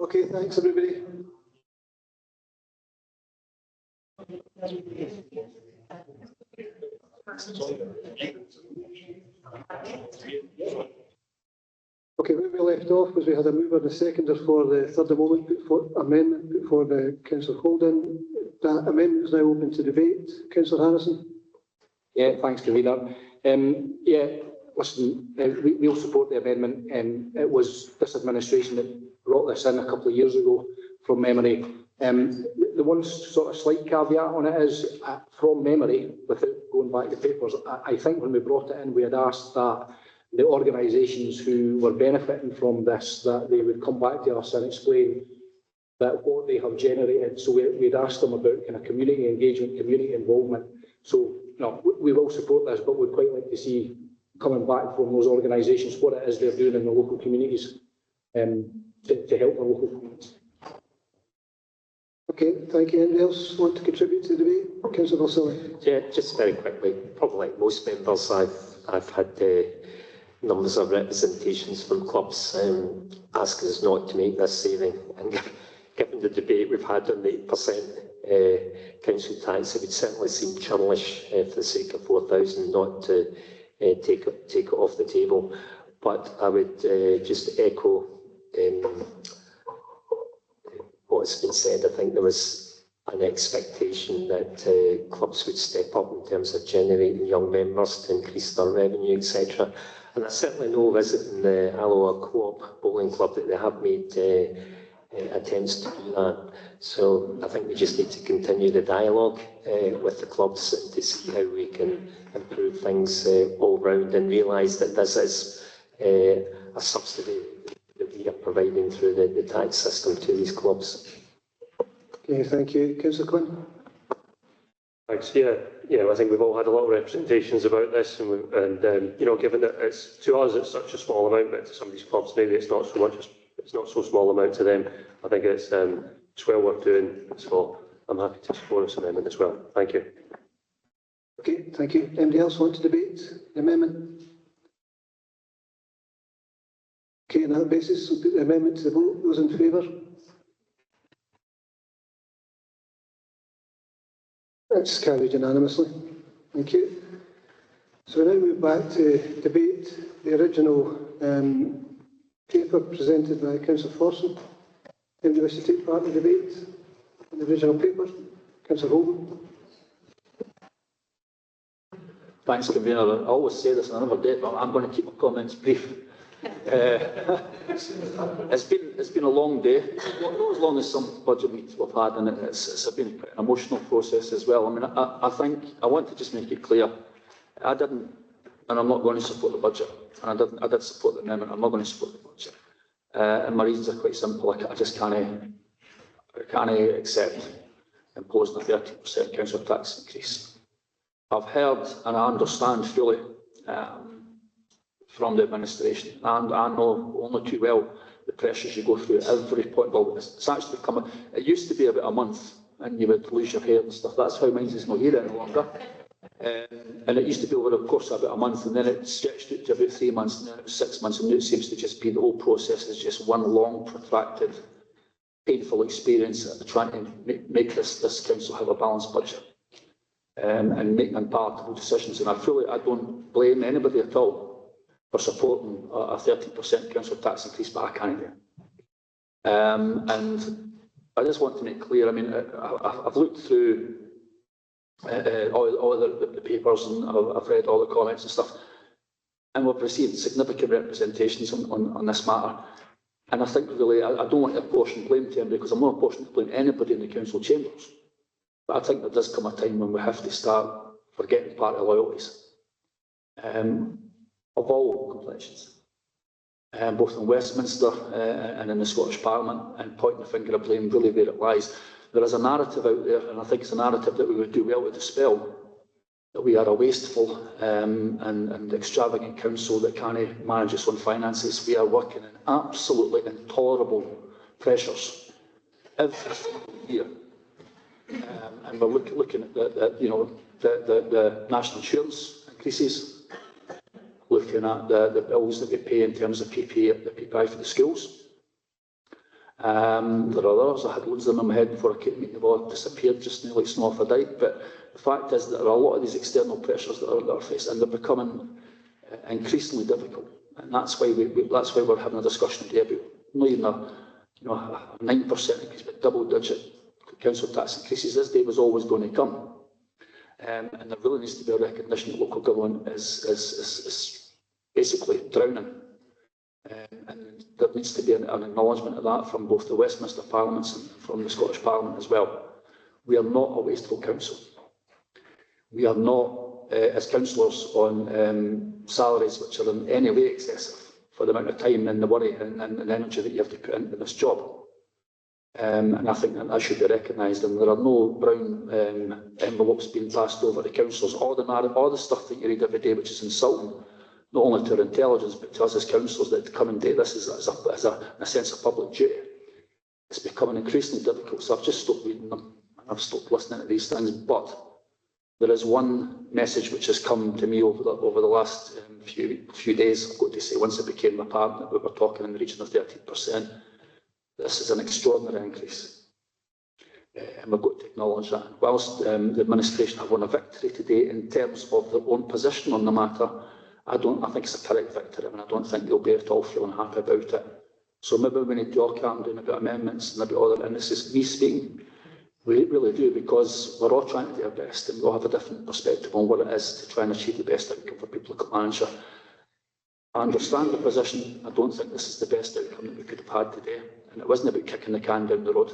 Okay, thanks everybody. Okay, where we left off was we had a mover and a seconder for the third amendment put forward by Councillor Holden. That amendment is now open to debate. Councillor Harrison. Yeah, thanks, Convener. Yeah, listen, we'll support the amendment. It was this administration that brought this in a couple of years ago, from memory. The one sort of slight caveat on it is, from memory, without going back to papers, I think when we brought it in, we had asked that the organisations who were benefiting from this, that they would come back to us and explain that what they have generated. So we'd asked them about kind of community engagement, community involvement. So no, we will support this, but we'd quite like to see coming back from those organisations what it is they're doing in the local communities to help the local communities. Okay, thank you. Anyone else want to contribute to the debate? Councillor Vasili. Yeah, just very quickly, probably like most members, I've had numbers of representations from clubs asking us not to make this saving. And given the debate we've had on the 8% council tax, it would certainly seem churlish for the sake of 4,000 not to take it off the table. But I would just echo what's been said. I think there was an expectation that clubs would step up in terms of generating young members to increase their revenue, etc. And I certainly know, visiting the Alloa Co-op bowling club, that they have made attempts to do that. So I think we just need to continue the dialogue with the clubs and to see how we can improve things all round, and realise that this is a subsidy that we are providing through the tax system to these clubs. Okay, thank you. Councillor Quinn. Thanks. Yeah, I think we've all had a lot of representations about this, and you know, given that it's to us it's such a small amount, but to some of these clubs maybe it's not so much. It's not so small amount to them. I think it's well worth doing. So I'm happy to support this amendment as well. Thank you. Okay, thank you. Anybody else want to debate the amendment? Okay, on that basis, we'll put the amendment to the vote. Those in favour? That's carried unanimously. Thank you. So we now move back to debate the original paper presented by Councillor Forson. Anybody wish to take part in the debate on the original paper? Councillor Holden. Thanks, Convener. I always say this and I never did, but I'm going to keep my comments brief. It's been a long day, not as long as some budget meetings we've had, and it's been an emotional process as well. I mean, I think I want to just make it clear, I didn't, and I'm not going to support the budget, and I did support the amendment. I'm not going to support the budget, and my reasons are quite simple. I just can't accept imposing a 30% council tax increase. I've heard and I understand fully from the administration, and I know only too well the pressures you go through at every point. Well, it's actually become it used to be about a month and you would lose your hair and stuff. That's how mine is not here any longer. And it used to be over the course of about a month, and then it stretched out to about 3 months, and then it was 6 months, and now it seems to just be the whole process is just one long, protracted, painful experience of trying to make this council have a balanced budget and make unpalatable decisions. And I don't blame anybody at all for supporting a 30% council tax increase, but I can't do it. And I just want to make clear, I mean, I've looked through all the papers, and I've read all the comments and stuff, and we've received significant representations on this matter. And I think really, I don't want to apportion blame to anybody, because I'm not apportioning to blame anybody in the council chambers. But I think there does come a time when we have to start forgetting party loyalties. Of all complexions, both in Westminster and in the Scottish Parliament, and pointing the finger of blame really where it lies. There is a narrative out there, and I think it's a narrative that we would do well to dispel, that we are a wasteful and extravagant council that can't manage its own finances. We are working in absolutely intolerable pressures every single year. And we're looking at the national insurance increases. We've looking at the bills that we pay in terms of PPI for the schools. There are others. I had loads of them in my head before I came meeting. They've all disappeared just now like snow off a dike. But the fact is that there are a lot of these external pressures that are faced, and they're becoming increasingly difficult. And that's why we're having a discussion today about not even a 9% increase, but double-digit council tax increases. This day was always going to come. And there really needs to be a recognition that local government is basically drowning. And there needs to be an acknowledgement of that from both the Westminster Parliaments and from the Scottish Parliament as well. We are not a wasteful council. We are not, as councillors, on salaries which are in any way excessive for the amount of time and the worry and energy that you have to put into this job. And I think that should be recognised, and there are no brown envelopes being passed over to councillors, all the stuff that you read every day which is insulting, not only to our intelligence but to us as councillors that come and do this as a sense of public duty. It's becoming increasingly difficult, so I've just stopped reading them and I've stopped listening to these things. But there is one message which has come to me over the last few days. I've got to say, once it became apparent that we were talking in the region of 13%. This is an extraordinary increase, and we've got to acknowledge that. Whilst the administration have won a victory today in terms of their own position on the matter, I think it's a correct victory, and I don't think they'll be at all feeling happy about it. So maybe we need to all calm down about amendments and about other, and this is me speaking. We really do, because we're all trying to do our best, and we all have a different perspective on what it is to try and achieve the best outcome for people of Clackmannanshire. I understand the position. I don't think this is the best outcome that we could have had today. And it wasn't about kicking the can down the road.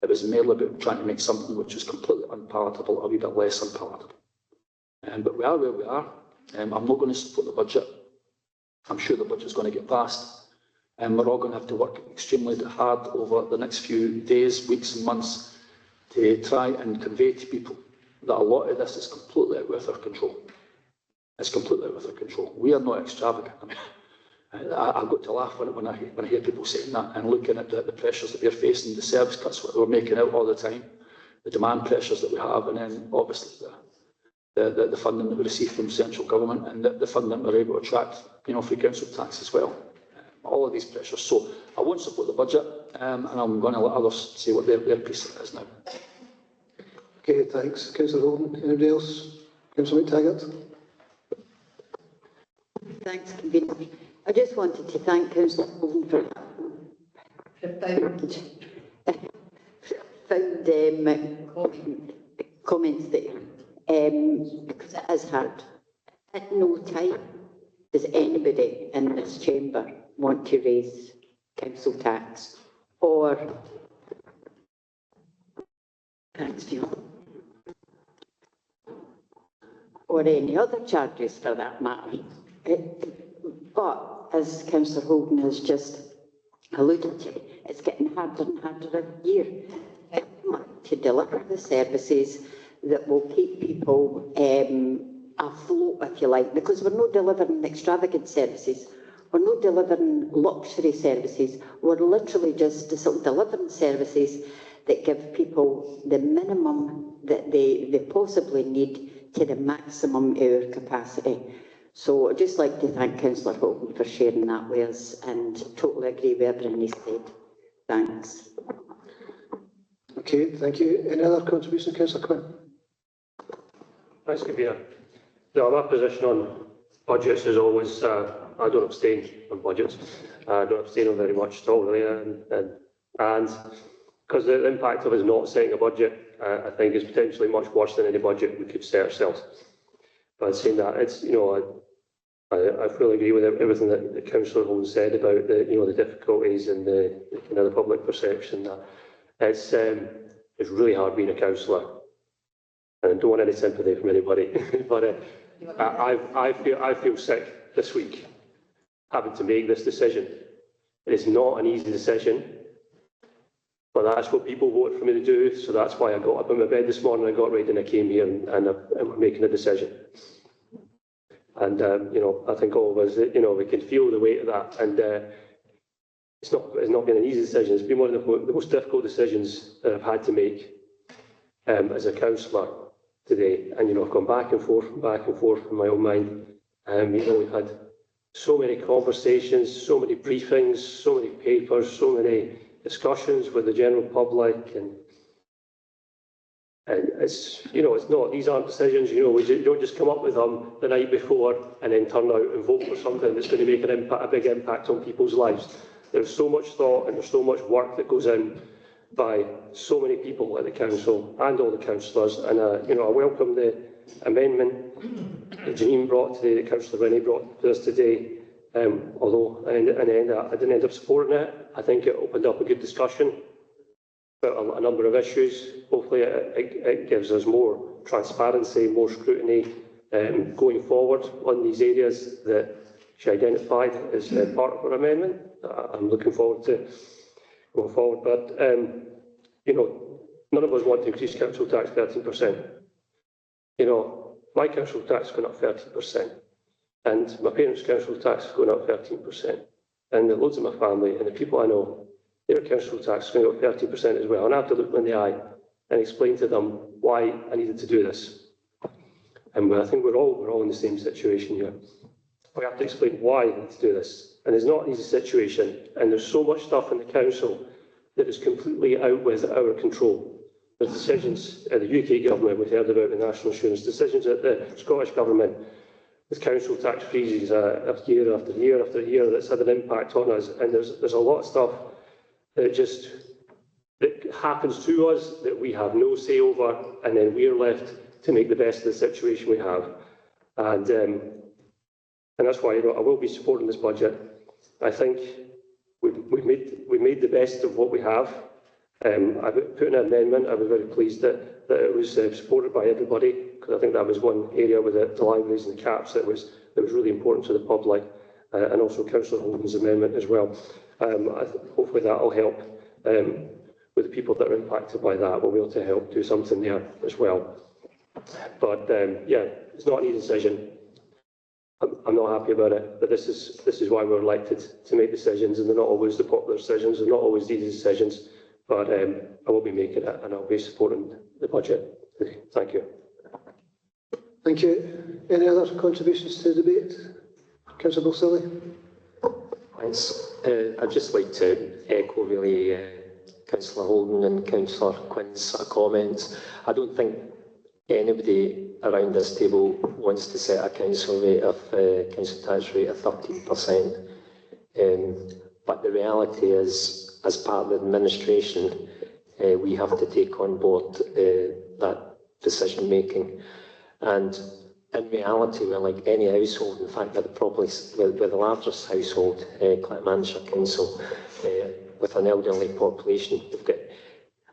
It was merely about trying to make something which was completely unpalatable a wee bit less unpalatable. But we are where we are. I'm not going to support the budget. I'm sure the budget is going to get passed. And we're all going to have to work extremely hard over the next few days, weeks and months to try and convey to people that a lot of this is completely out of our control. It's completely out of our control. We are not extravagant. I mean, I've got to laugh when I hear people saying that, and looking at the pressures that we're facing, the service cuts that we're making out all the time, the demand pressures that we have, and then obviously the funding that we receive from central government, and the funding we're able to attract, through council tax as well. All of these pressures. So I won't support the budget, and I'm going to let others say what their piece of it is now. Okay, thanks. Councillor Holden. Anybody else? Councillor McTaggart. Thanks, Convener. I just wanted to thank Councillor Holden for profound comments there, because it has hard. At no time does anybody in this chamber want to raise council tax or tax fuel or any other charges for that matter. But as Councillor Holden has just alluded to, it's getting harder and harder every year to deliver the services that will keep people afloat, if you like, because we're not delivering extravagant services, we're not delivering luxury services, we're literally just delivering services that give people the minimum that they possibly need to the maximum hour capacity. So I'd just like to thank Councillor Holden for sharing that with us, and totally agree with everything he said. Thanks. Okay, thank you. Any other contribution, Councillor Quinn? Thanks, Convener. No, my position on budgets is always, I don't abstain on budgets. I don't abstain on very much at all, really. And because the impact of us not setting a budget, I think, is potentially much worse than any budget we could set ourselves. But saying that, it's, I fully agree with everything that Councillor Holmes said about the difficulties and the public perception that it's really hard being a councillor, and I don't want any sympathy from anybody. But I feel sick this week having to make this decision. It is not an easy decision, but that's what people voted for me to do. So that's why I got up in my bed this morning, I got ready, and I came here, and we're making a decision. And I think all of us, we can feel the weight of that. And it's not been an easy decision. It's been one of the most difficult decisions that I've had to make as a councillor today. And I've gone back and forth in my own mind. We've had so many conversations, so many briefings, so many papers, so many discussions with the general public, and it's, you know, it's not, these aren't decisions, you know, you don't just come up with them the night before and then turn out and vote for something that's going to make a big impact on people's lives. There's so much thought and there's so much work that goes in by so many people at the council and all the councillors, and you know, I welcome the amendment that Janine brought today, that Councillor Rennie brought to us today, although in the end I didn't end up supporting it. I think it opened up a good discussion about a number of issues. Hopefully it gives us more transparency, more scrutiny going forward on these areas that she identified as part of her amendment. I'm looking forward to going forward, but you know, none of us want to increase council tax 13%. You know, my council tax is going up 13%, and my parents' council tax is going up 13%, and loads of my family and the people I know, their council tax is going up 13% as well, and I have to look them in the eye and explain to them why I needed to do this. And I think we're all in the same situation here. We have to explain why we need to do this, and it's not an easy situation, and there's so much stuff in the council that is completely out with our control. There's decisions at the UK government, we've heard about the national insurance, decisions at the Scottish government with council tax freezes year after year after year that's had an impact on us, and there's a lot of stuff that happens to us that we have no say over, and then we're left to make the best of the situation we have. And that's why, you know, I will be supporting this budget. I think we've made the best of what we have. I put in an amendment. I was very pleased that it was supported by everybody, because I think that was one area with the libraries and the caps that was really important to the public, and also Councillor Holden's amendment as well. Hopefully that will help with the people that are impacted by that. We'll be able to help do something there as well. But yeah, it's not an easy decision. I'm not happy about it, but this is why we're elected, to make decisions, and they're not always the popular decisions, they're not always the easy decisions, but I will be making it, and I'll be supporting the budget. Thank you. Thank you. Any other contributions to the debate? Councillor Silly. Thanks. I'd just like to echo really Councillor Holden and Councillor Quinn's sort of comments. I don't think anybody around this table wants to set a council rate of council tax rate of 13%. But the reality is, as part of the administration, we have to take on board that decision making. And in reality, we're like any household. In fact, we're probably the largest household, Clackmannanshire Council, with an elderly population. We've got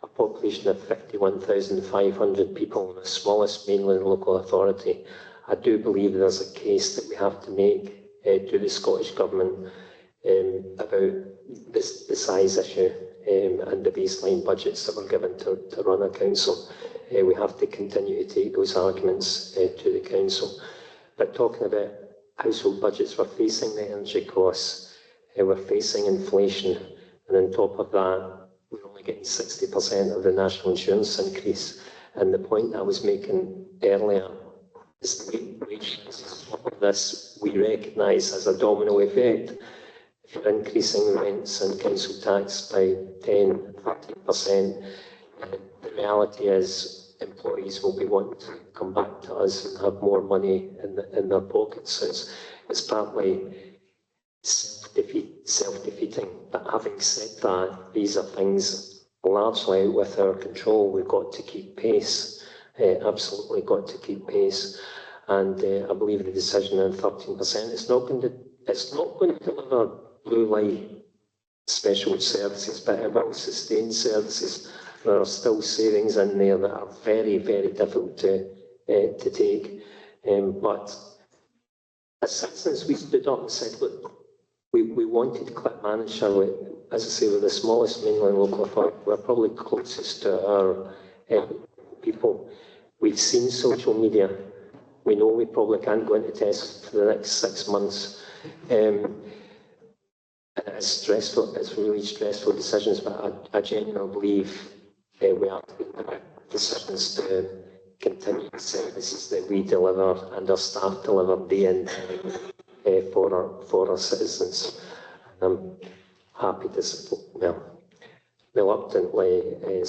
a population of 51,500 people in the smallest mainland local authority. I do believe there's a case that we have to make to the Scottish Government about the size issue and the baseline budgets that were given to run a council. We have to continue to take those arguments to the council. But talking about household budgets, we're facing the energy costs, we're facing inflation, and on top of that, we're only getting 60% of the national insurance increase. And the point I was making earlier is the wage of this we recognise as a domino effect. If you're increasing rents and council tax by 10, 13%, the reality is employees will be wanting to come back to us and have more money in their pockets. So it's partly self-defeating. But having said that, these are things largely with our control. We've got to keep pace, absolutely got to keep pace. And I believe the decision on 13%, it's not going to deliver blue light special services, but it will sustain services. There are still savings in there that are very, very difficult to take. But as citizens, we stood up and said, look, we wanted Clackmannanshire, as I say, we're the smallest mainland local authority. We're probably closest to our people. We've seen social media. We know we probably can't go into tests for the next 6 months. And it's stressful, it's really stressful decisions, but I genuinely believe we have to make decisions to continue the services that we deliver and our staff deliver day in, day out. for our citizens. I'm happy to reluctantly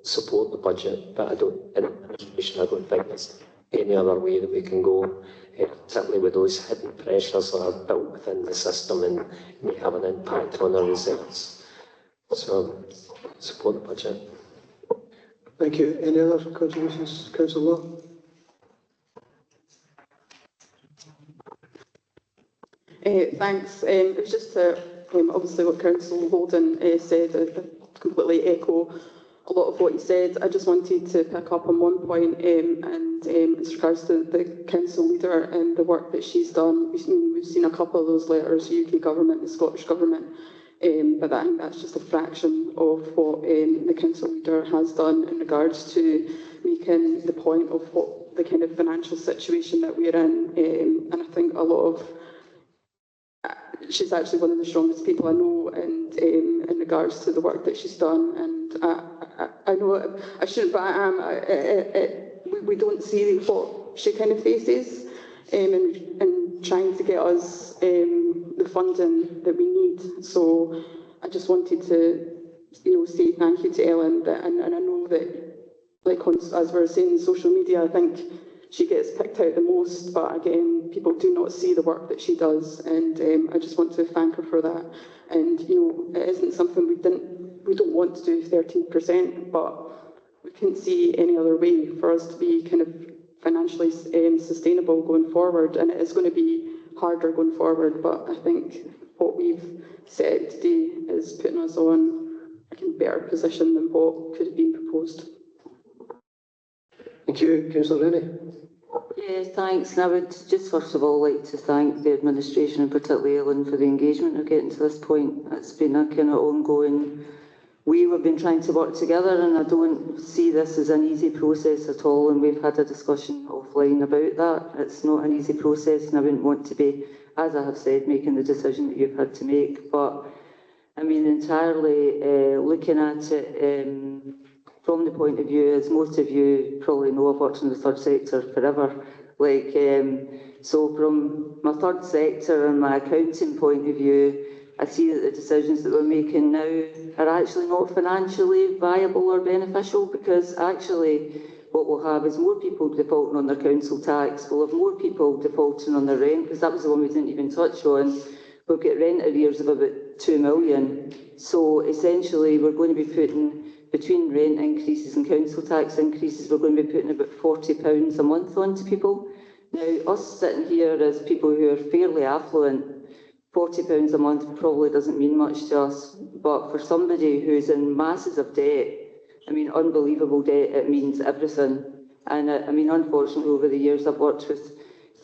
support the budget, but I don't think there's any other way that we can go, particularly with those hidden pressures that are built within the system and may have an impact on our reserves. So, support the budget. Thank you. Any other contributions, Councillor Law? Thanks. It was just obviously what Councillor Holden said. I completely echo a lot of what he said. I just wanted to pick up on one point, and it's regards to the council leader and the work that she's done. We've seen a couple of those letters, the UK government, the Scottish government, but I think that's just a fraction of what the council leader has done in regards to making the point of what the kind of financial situation that we're in. And I think a lot of she's actually one of the strongest people I know, and in regards to the work that she's done. And I know I shouldn't, but I am. We don't see what she kind of faces, in trying to get us the funding that we need. So I just wanted to, say thank you to Ellen. And I know that, like as we were saying, social media, I think she gets picked out the most, but again, people do not see the work that she does, and I just want to thank her for that. And it isn't something we don't want to do 13%, but we couldn't see any other way for us to be kind of financially sustainable going forward, and it is going to be harder going forward. But I think what we've said today is putting us on a kind of better position than what could have been proposed. Thank you, Councillor Rennie. Yeah, thanks. And I would just first of all like to thank the administration and particularly Ellen for the engagement of getting to this point. It's been a kind of ongoing way we've been trying to work together, and I don't see this as an easy process at all, and we've had a discussion offline about that. It's not an easy process, and I wouldn't want to be, as I have said, making the decision that you've had to make. But I mean, entirely looking at it from the point of view, as most of you probably know, I've worked in the third sector forever. So from my third sector and my accounting point of view, I see that the decisions that we're making now are actually not financially viable or beneficial, because actually what we'll have is more people defaulting on their council tax, we'll have more people defaulting on their rent, because that was the one we didn't even touch on. We'll get rent arrears of about 2 million. So essentially we're going to be putting, between rent increases and council tax increases, we're going to be putting about £40 a month onto people. Now, us sitting here as people who are fairly affluent, £40 a month probably doesn't mean much to us, but for somebody who's in masses of debt, I mean, unbelievable debt, it means everything. And I mean, unfortunately, over the years, I've worked with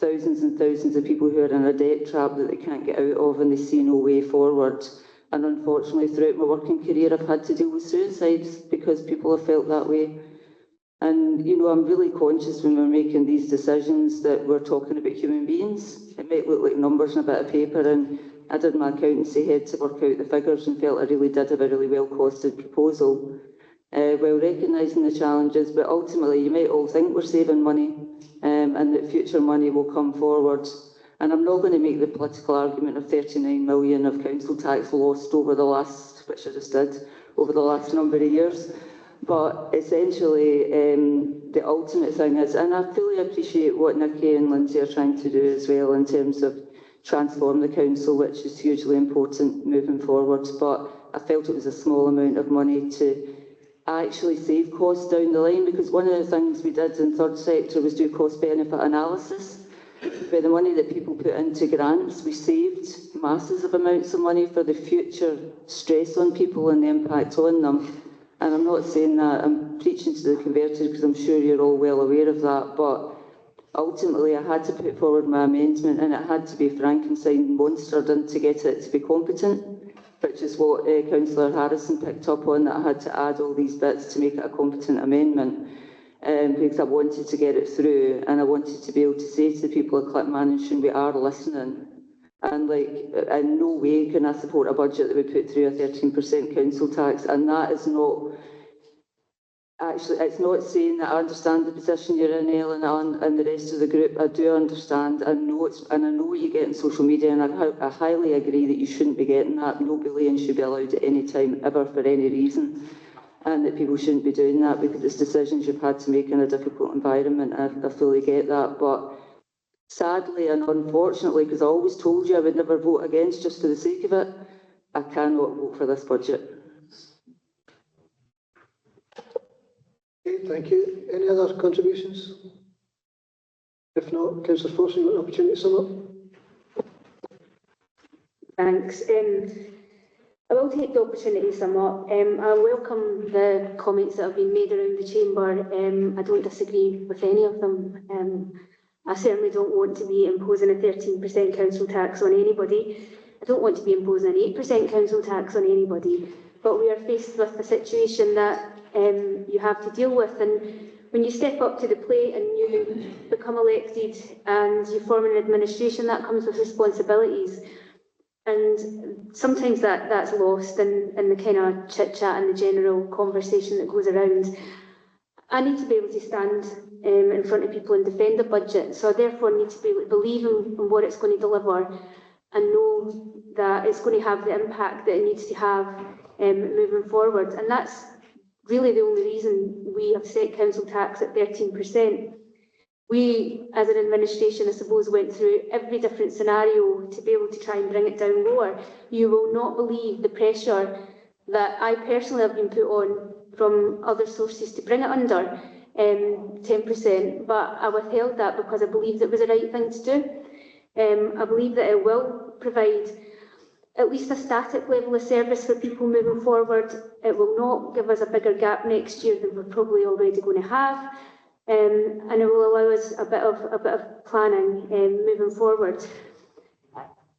thousands and thousands of people who are in a debt trap that they can't get out of and they see no way forward. And unfortunately, throughout my working career, I've had to deal with suicides because people have felt that way. And, I'm really conscious when we're making these decisions that we're talking about human beings. It might look like numbers on a bit of paper, and I did my accountancy head to work out the figures and felt I really did have a really well-costed proposal, while recognising the challenges. But ultimately, you might all think we're saving money, and that future money will come forward. And I'm not going to make the political argument of 39 million of council tax lost over the last, which I just did, over the last number of years. But essentially, the ultimate thing is, and I fully appreciate what Nikki and Lindsay are trying to do as well in terms of transform the council, which is hugely important moving forward. But I felt it was a small amount of money to actually save costs down the line, because one of the things we did in third sector was do cost-benefit analysis. By the money that people put into grants, we saved masses of amounts of money for the future stress on people and the impact on them. And I'm not saying that I'm preaching to the converted, because I'm sure you're all well aware of that, but ultimately I had to put forward my amendment, and it had to be Frankenstein monstered in to get it to be competent, which is what Councillor Harrison picked up on, that I had to add all these bits to make it a competent amendment. Because I wanted to get it through, and I wanted to be able to say to the people of Clackmannanshire, we are listening. And in no way can I support a budget that would put through a 13% council tax, and that is not actually, it's not saying that I understand the position you're in, Ellen, and the rest of the group. I do understand. I know and I know what you get in social media, and I highly agree that you shouldn't be getting that. No bullying should be allowed at any time, ever, for any reason, and that people shouldn't be doing that because it's decisions you've had to make in a difficult environment. I fully get that, but sadly and unfortunately, because I always told you I would never vote against just for the sake of it, I cannot vote for this budget. Okay, thank you. Any other contributions? If not, Councillor Forson, you've got an opportunity to sum up. Thanks. I will take the opportunity to sum up. I welcome the comments that have been made around the chamber. I don't disagree with any of them. I certainly don't want to be imposing a 13% council tax on anybody. I don't want to be imposing an 8% council tax on anybody. But we are faced with a situation that you have to deal with. And when you step up to the plate and you become elected and you form an administration, that comes with responsibilities. And sometimes that's lost in the kind of chit-chat and the general conversation that goes around. I need to be able to stand in front of people and defend the budget, so I therefore need to be able to believe in what it's going to deliver and know that it's going to have the impact that it needs to have moving forward. And that's really the only reason we have set council tax at 13%. We, as an administration, I suppose, went through every different scenario to be able to try and bring it down lower. You will not believe the pressure that I personally have been put on from other sources to bring it under 10%, but I withheld that because I believed it was the right thing to do. I believe that it will provide at least a static level of service for people moving forward. It will not give us a bigger gap next year than we're probably already going to have. And it will allow us a bit of planning moving forward.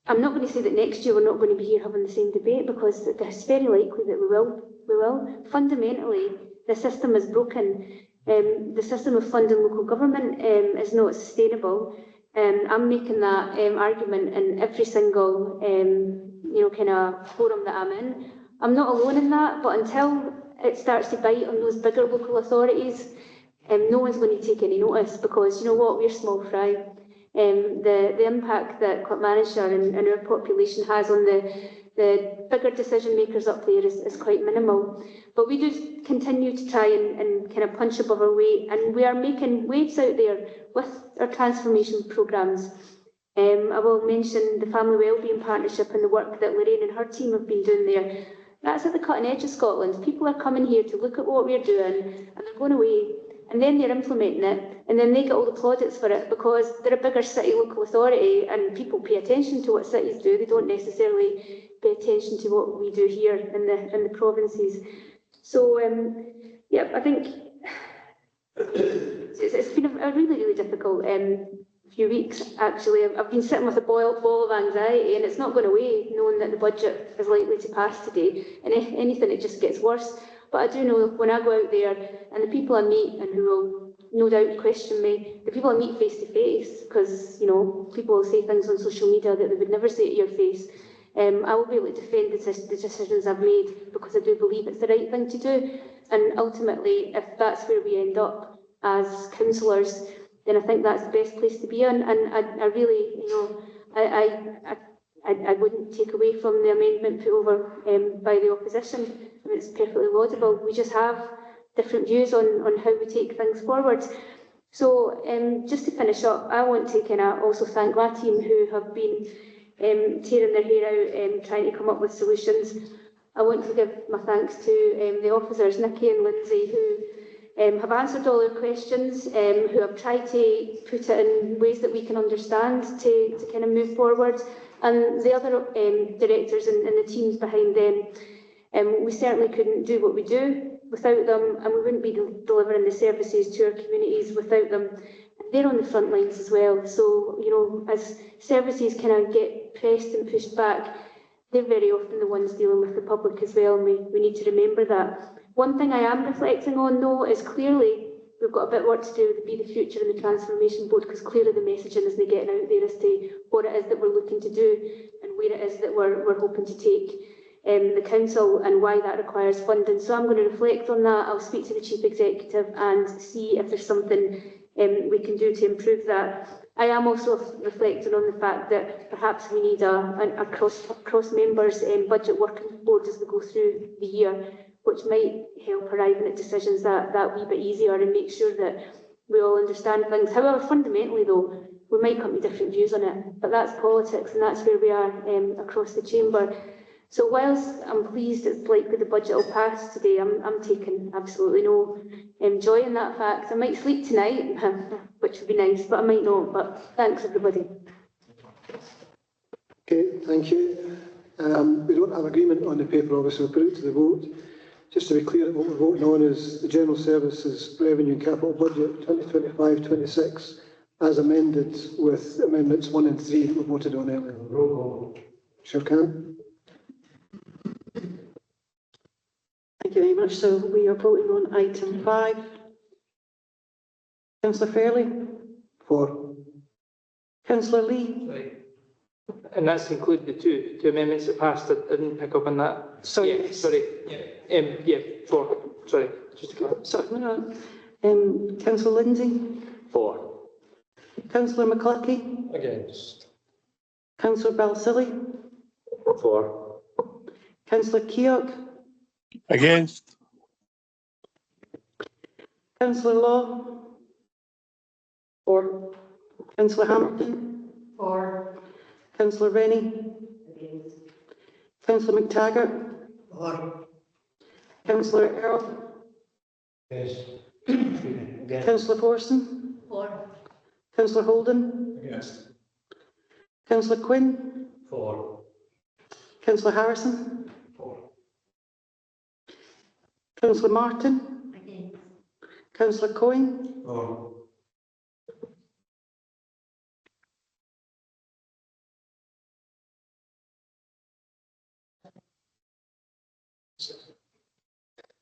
I'm not going to say that next year we're not going to be here having the same debate, because it's very likely that we will. Fundamentally, the system is broken. The system of funding local government is not sustainable. I'm making that argument in every single kind of forum that I'm in. I'm not alone in that, but until it starts to bite on those bigger local authorities, no one's going to take any notice, because you know what, we're small fry. The impact that Clackmannanshire and our population has on the bigger decision makers up there is quite minimal. But we do continue to try and kind of punch above our weight, and we are making waves out there with our transformation programmes. I will mention the Family Wellbeing Partnership and the work that Lorraine and her team have been doing there. That's at the cutting edge of Scotland. People are coming here to look at what we're doing, and they're going away, and then they're implementing it, and then they get all the plaudits for it because they're a bigger city local authority and people pay attention to what cities do. They don't necessarily pay attention to what we do here in the provinces. So, yeah, I think it's been a really, really difficult few weeks, actually. I've been sitting with a ball of anxiety, and it's not going away, knowing that the budget is likely to pass today. And if anything, it just gets worse. But I do know when I go out there, and the people I meet, and who will no doubt question me, the people I meet face to face, because, you know, people will say things on social media that they would never say to your face. I will be able to defend the decisions I've made, because I do believe it's the right thing to do. And ultimately, if that's where we end up as councillors, then I think that's the best place to be in. And I really, you know, I wouldn't take away from the amendment put over by the opposition. I mean, it's perfectly laudable. We just have different views on how we take things forward. So just to finish up, I want to kind of also thank my team, who have been tearing their hair out trying to come up with solutions. I want to give my thanks to the officers, Nikki and Lindsay, who have answered all our questions, who have tried to put it in ways that we can understand to kind of move forward, and the other directors and the teams behind them. We certainly couldn't do what we do without them, and we wouldn't be delivering the services to our communities without them. And they're on the front lines as well. So, you know, as services kind of get pressed and pushed back, they're very often the ones dealing with the public as well, and we need to remember that. One thing I am reflecting on, though, is clearly we've got a bit of work to do with Be the Future and the Transformation Board, because clearly the messaging isn't getting out there as to what it is that we're looking to do and where it is that we're hoping to take the council and why that requires funding. So I'm going to reflect on that. I'll speak to the Chief Executive and see if there's something we can do to improve that. I am also reflecting on the fact that perhaps we need a cross-members budget working board as we go through the year, which might help arriving at decisions that wee bit easier and make sure that we all understand things. However, fundamentally though, we might come to different views on it, but that's politics and that's where we are across the chamber. So whilst I'm pleased it's likely the budget will pass today, I'm taking absolutely no joy in that fact. I might sleep tonight, which would be nice, but I might not. But thanks everybody. Okay, thank you. We don't have agreement on the paper, obviously, we'll put it to the vote. Just to be clear, what we're voting on is the General Services Revenue and Capital Budget 2025-26 as amended with amendments 1 and 3 that we voted on earlier. Roll call. Sure can. Thank you very much. So we are voting on item 5. Councillor Fairley? For. Councillor Lee? Right. And that's included the two amendments that passed. I didn't pick up on that. Sorry. Yeah, sorry. Yeah, for. Sorry. Just to Sorry, no. Councillor Lindsay? For. Councillor McCluskey? Against. Councillor Balsillie? For. Councillor Keogh? Against. Councillor Law? For. Councillor Hamilton? For. Councillor Rennie? Against. Councillor McTaggart? For. Councillor Earl? Yes. Councillor Forson? For. Councillor Holden? Yes. Councillor Quinn? For. Councillor Harrison? For. Councillor Martin? Against. Councillor Coyne? For.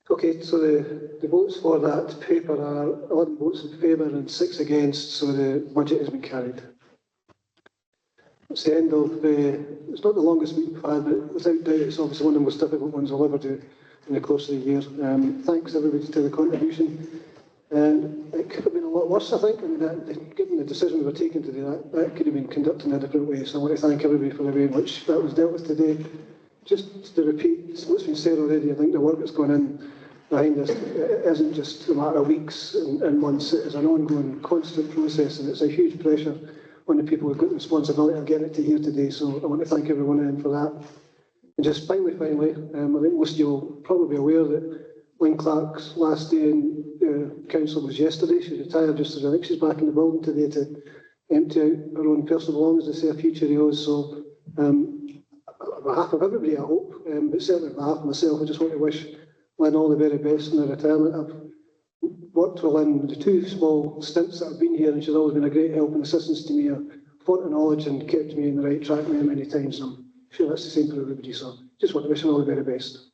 Okay, so the votes for that paper are 11 votes in favour and 6 against, so the budget has been carried. It's the end of it's not the longest meeting we've had, but without doubt it's obviously one of the most difficult ones we'll ever do in the course of the year. Thanks everybody to the contribution. It could have been a lot worse, I think, and given the decision we were taking today, that could have been conducted in a different way. So I want to thank everybody for the way in which that was dealt with today. Just to repeat what's been said already, I think the work that's gone in behind this isn't just a matter of weeks and months, it is an ongoing, constant process, and it's a huge pressure on the people who've got the responsibility of getting it to here today. So I want to thank everyone in for that. And just finally, I think most of you will probably be aware that Lynn Clark's last day in council was yesterday. She retired just as I think she's back in the building today to empty out her own personal belongings and say a few cheerios. So on behalf of everybody, I hope, but certainly on behalf of myself, I just want to wish Lynn all the very best in her retirement. I've worked with Lynn the 2 small stints that I've been here, and she's always been a great help and assistance to me. Fought the knowledge and kept me in the right track many, many times. I'm sure that's the same for everybody. So just want to wish her all the very best.